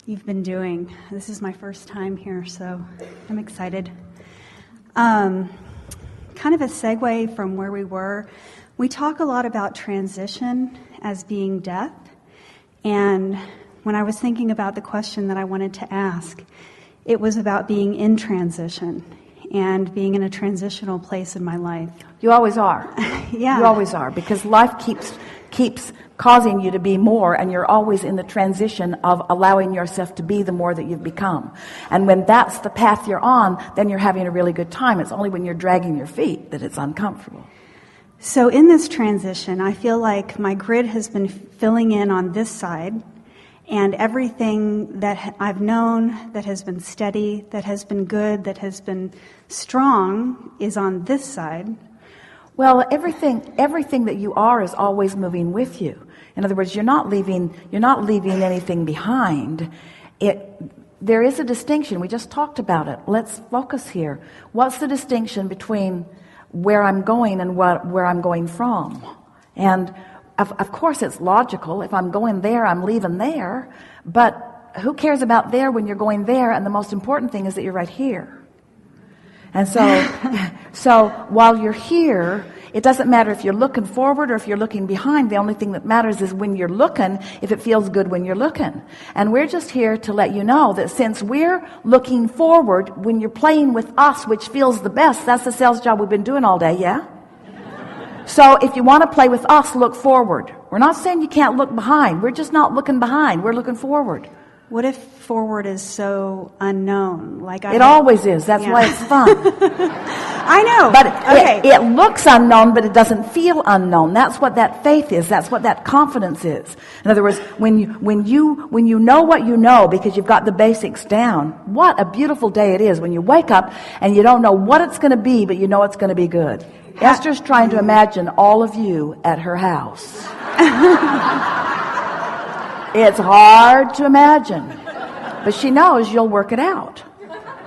you've been doing. This is my first time here, so I'm excited. Kind of a segue from where we were. We talk a lot about transition as being death, and when I was thinking about the question that I wanted to ask, it was about being in transition and being in a transitional place in my life. You always are. Yeah. You always are, because life keeps causing you to be more, and you're always in the transition of allowing yourself to be the more that you've become. And when that's the path you're on, then you're having a really good time. It's only when you're dragging your feet that it's uncomfortable. So in this transition, I feel like my grid has been filling in on this side, and everything that I've known that has been steady, that has been good, that has been strong is on this side. Well, everything that you are is always moving with you. In other words, you're not leaving anything behind. There is a distinction. We just talked about it. Let's focus here. What's the distinction between where I'm going and where I'm going from? And of course it's logical. If I'm going there, I'm leaving there. But who cares about there when you're going there? And the most important thing is that you're right here. And so while you're here, it doesn't matter if you're looking forward or if you're looking behind. The only thing that matters is when you're looking, if it feels good when you're looking. And we're just here to let you know that since we're looking forward, when you're playing with us, which feels the best, that's the sales job we've been doing all day, yeah? So if you want to play with us, look forward. We're not saying you can't look behind. We're just not looking behind. We're looking forward. What if forward is so unknown? It always is. That's why it's fun. I know. But it looks unknown, but it doesn't feel unknown. That's what that faith is. That's what that confidence is. In other words, when you know what you know because you've got the basics down, what a beautiful day it is when you wake up and you don't know what it's going to be, but you know it's going to be good. Esther's trying to imagine all of you at her house. It's hard to imagine, but she knows you'll work it out.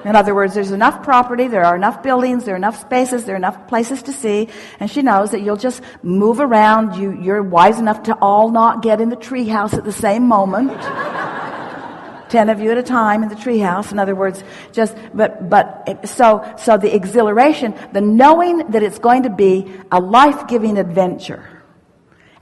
In other words, there's enough property, there are enough buildings, there are enough spaces, there are enough places to see, and she knows that you'll just move around. You're wise enough to all not get in the treehouse at the same moment. 10 of you at a time in the treehouse. In other words, so the exhilaration, the knowing that it's going to be a life-giving adventure,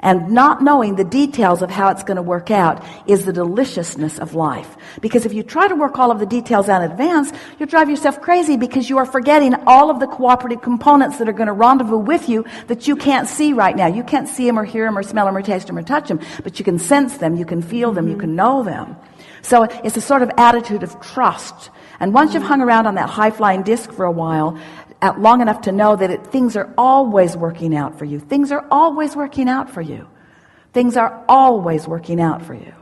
and not knowing the details of how it's going to work out is the deliciousness of life. Because if you try to work all of the details out in advance, you'll drive yourself crazy because you are forgetting all of the cooperative components that are going to rendezvous with you that you can't see right now. You can't see them or hear them or smell them or taste them or touch them, but you can sense them, you can feel them, you can know them. So it's a sort of attitude of trust. And once you've hung around on that high-flying disc for a while, long enough to know that things are always working out for you. Things are always working out for you. Things are always working out for you.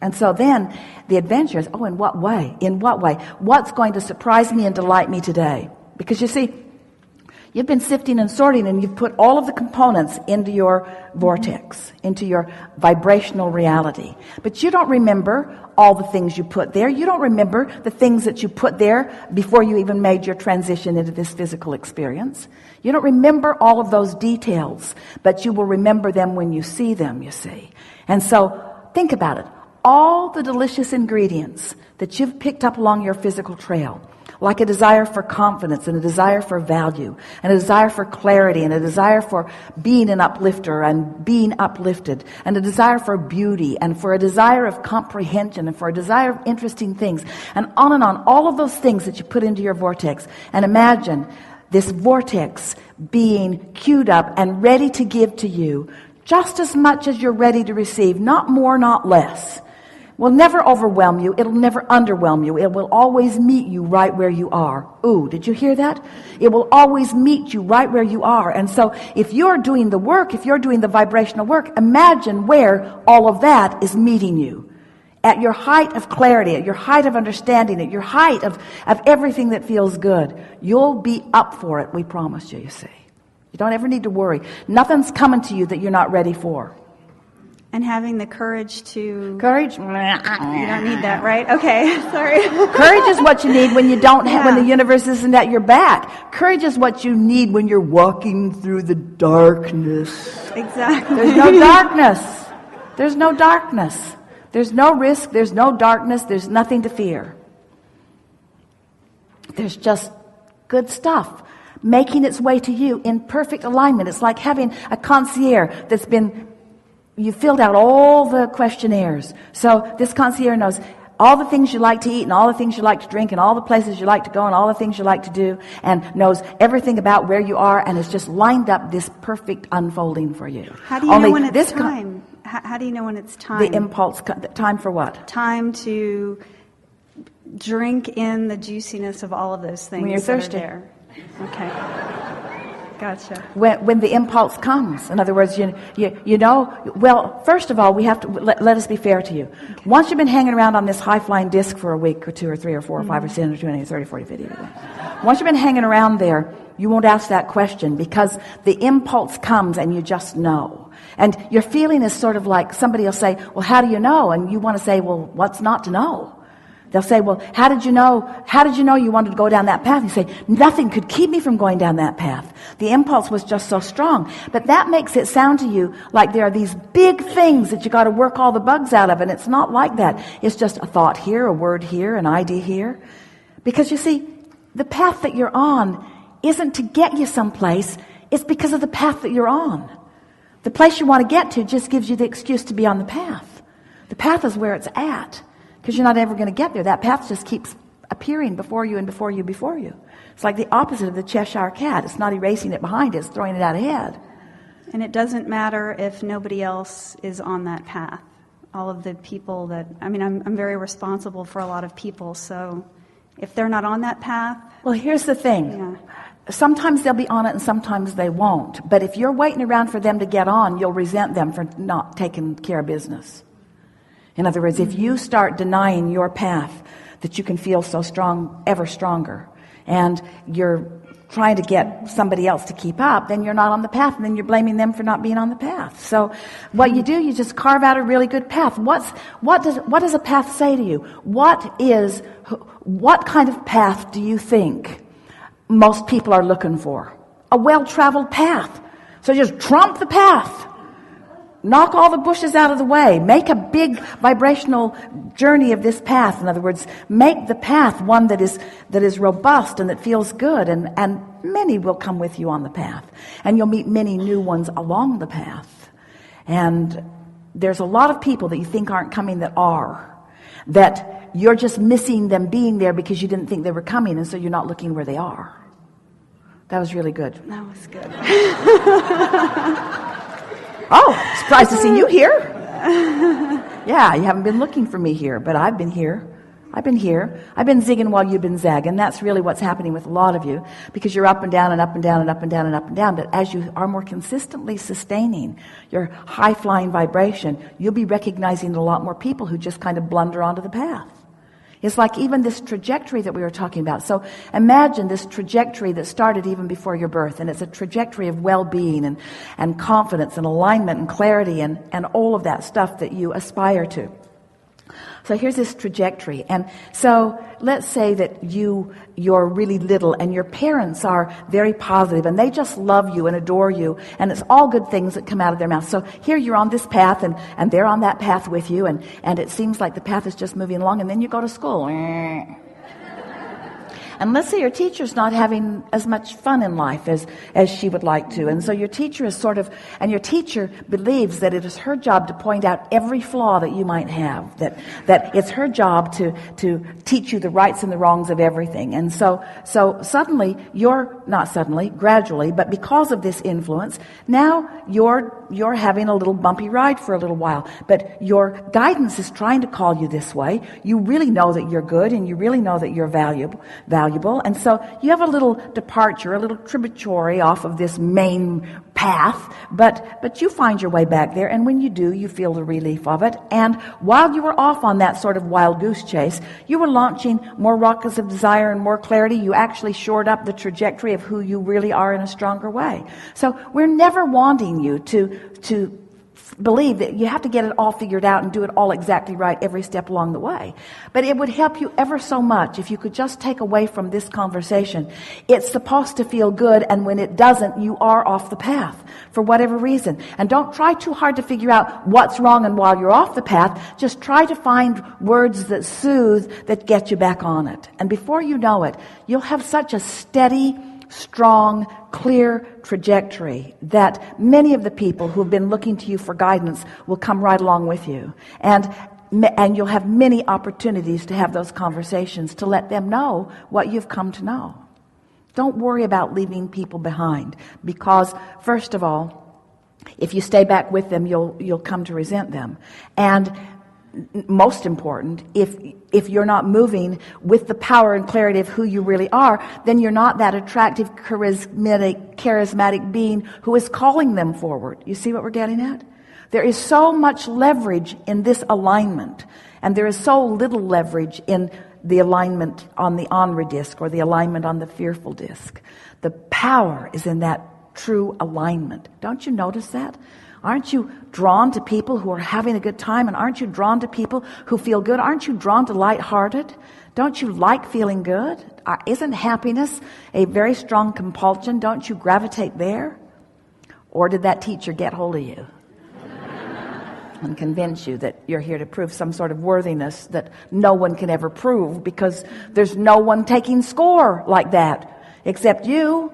And so then the adventure is, in what way? In what way? What's going to surprise me and delight me today? Because you see, you've been sifting and sorting, and you've put all of the components into your vortex, into your vibrational reality. But you don't remember all the things you put there. You don't remember the things that you put there before you even made your transition into this physical experience. You don't remember all of those details, but you will remember them when you see them, you see. And so think about it. All the delicious ingredients that you've picked up along your physical trail, like a desire for confidence and a desire for value and a desire for clarity and a desire for being an uplifter and being uplifted and a desire for beauty and for a desire of comprehension and for a desire of interesting things and on, all of those things that you put into your vortex. And imagine this vortex being queued up and ready to give to you just as much as you're ready to receive, not more, not less. Will never overwhelm you. It'll never underwhelm you. It will always meet you right where you are. Ooh, did you hear that? It will always meet you right where you are. And so if you're doing the work, if you're doing the vibrational work, imagine where all of that is meeting you. At your height of clarity, at your height of understanding, at your height of everything that feels good. You'll be up for it, we promise you, you see. You don't ever need to worry. Nothing's coming to you that you're not ready for. And having the courage to... Courage? You don't need that, right? Okay, sorry. Courage is what you need when you don't have, when the universe isn't at your back. Courage is what you need when you're walking through the darkness. Exactly. There's no darkness. There's no darkness. There's no risk, there's no darkness, there's nothing to fear. There's just good stuff making its way to you in perfect alignment. It's like having a concierge you filled out all the questionnaires. So this concierge knows all the things you like to eat and all the things you like to drink and all the places you like to go and all the things you like to do, and knows everything about where you are, and has just lined up this perfect unfolding for you. How do you know when it's time? How do you know when it's time? The impulse, time for what? Time to drink in the juiciness of all of those things when you're thirsty. That are there. Okay. Gotcha. When the impulse comes, in other words, you know, well, first of all, we have to let us be fair to you. Okay. Once you've been hanging around on this high-flying disc for a week or two or three or four or five or 10 or 20 or 30, 40, 50, once you've been hanging around there, you won't ask that question because the impulse comes and you just know. And your feeling is sort of like somebody will say, well, how do you know? And you want to say, well, what's not to know? They'll say, well, how did you know you wanted to go down that path? You say, nothing could keep me from going down that path. The impulse was just so strong. But that makes it sound to you like there are these big things that you got to work all the bugs out of. And it's not like that. It's just a thought here, a word here, an idea here. Because you see, the path that you're on isn't to get you someplace. It's because of the path that you're on. The place you want to get to just gives you the excuse to be on the path. The path is where it's at. Because you're not ever going to get there. That path just keeps appearing before you and before you, before you. It's like the opposite of the Cheshire Cat. It's not erasing it behind it, it's throwing it out ahead. And it doesn't matter if nobody else is on that path. All of the people I'm very responsible for a lot of people, so if they're not on that path... Well, here's the thing. Yeah. Sometimes they'll be on it and sometimes they won't. But if you're waiting around for them to get on, you'll resent them for not taking care of business. In other words, if you start denying your path that you can feel so strong, ever stronger, and you're trying to get somebody else to keep up, then you're not on the path, and then you're blaming them for not being on the path. So what you do, you just carve out a really good path. What does a path say to you? What kind of path do you think most people are looking for? A well-traveled path. So just trump the path. Knock all the bushes out of the way. Make a big vibrational journey of this path. In other words, make the path one that is robust and that feels good. And many will come with you on the path. And you'll meet many new ones along the path. And there's a lot of people that you think aren't coming that are. That you're just missing them being there because you didn't think they were coming, and so you're not looking where they are. That was really good. That was good. Oh, surprised to see you here. Yeah, you haven't been looking for me here, but I've been here. I've been zigging while you've been zagging. That's really what's happening with a lot of you, because you're up and down and up and down and up and down and up and down. But as you are more consistently sustaining your high-flying vibration, you'll be recognizing a lot more people who just kind of blunder onto the path. It's like even this trajectory that we were talking about. So imagine this trajectory that started even before your birth, and it's a trajectory of well-being and confidence and alignment and clarity and all of that stuff that you aspire to. So here's this trajectory. And so let's say that you're really little and your parents are very positive and they just love you and adore you, and it's all good things that come out of their mouth. So here you're on this path and they're on that path with you, and it seems like the path is just moving along, and then you go to school. And let's say your teacher's not having as much fun in life as she would like to. And so your teacher is and your teacher believes that it is her job to point out every flaw that you might have, that it's her job to teach you the rights and the wrongs of everything. And so suddenly, gradually, but because of this influence, now you're having a little bumpy ride for a little while. But your guidance is trying to call you this way. You really know that you're good, and you really know that you're valuable. And so you have a little departure, a little tributary off of this main path, but you find your way back there, and when you do, you feel the relief of it. And while you were off on that sort of wild goose chase, you were launching more rockets of desire and more clarity. You actually shored up the trajectory of who you really are in a stronger way. So we're never wanting you to believe that you have to get it all figured out and do it all exactly right every step along the way. But it would help you ever so much if you could just take away from this conversation, it's supposed to feel good, and when it doesn't, you are off the path for whatever reason. And don't try too hard to figure out what's wrong, and while you're off the path, just try to find words that soothe, that get you back on it. And before you know it, you'll have such a steady, strong, clear trajectory that many of the people who have been looking to you for guidance will come right along with you. And you'll have many opportunities to have those conversations to let them know what you've come to know. Don't worry about leaving people behind, because first of all, if you stay back with them, you'll come to resent them. And most important, if you're not moving with the power and clarity of who you really are, then you're not that attractive, charismatic being who is calling them forward. You see what we're getting at? There is so much leverage in this alignment, and there is so little leverage in the alignment on the Onra disc or the alignment on the fearful disc. The power is in that true alignment. Don't you notice that? Aren't you drawn to people who are having a good time? And aren't you drawn to people who feel good? Aren't you drawn to lighthearted? Don't you like feeling good? Isn't happiness a very strong compulsion? Don't you gravitate there? Or did that teacher get hold of you and convince you that you're here to prove some sort of worthiness that no one can ever prove, because there's no one taking score like that except you,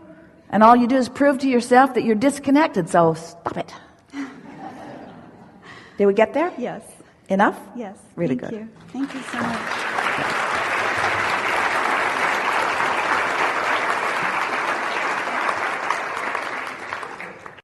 and all you do is prove to yourself that you're disconnected, so stop it. Did we get there? Yes. Enough? Yes. Really Thank good. you. Thank you so much.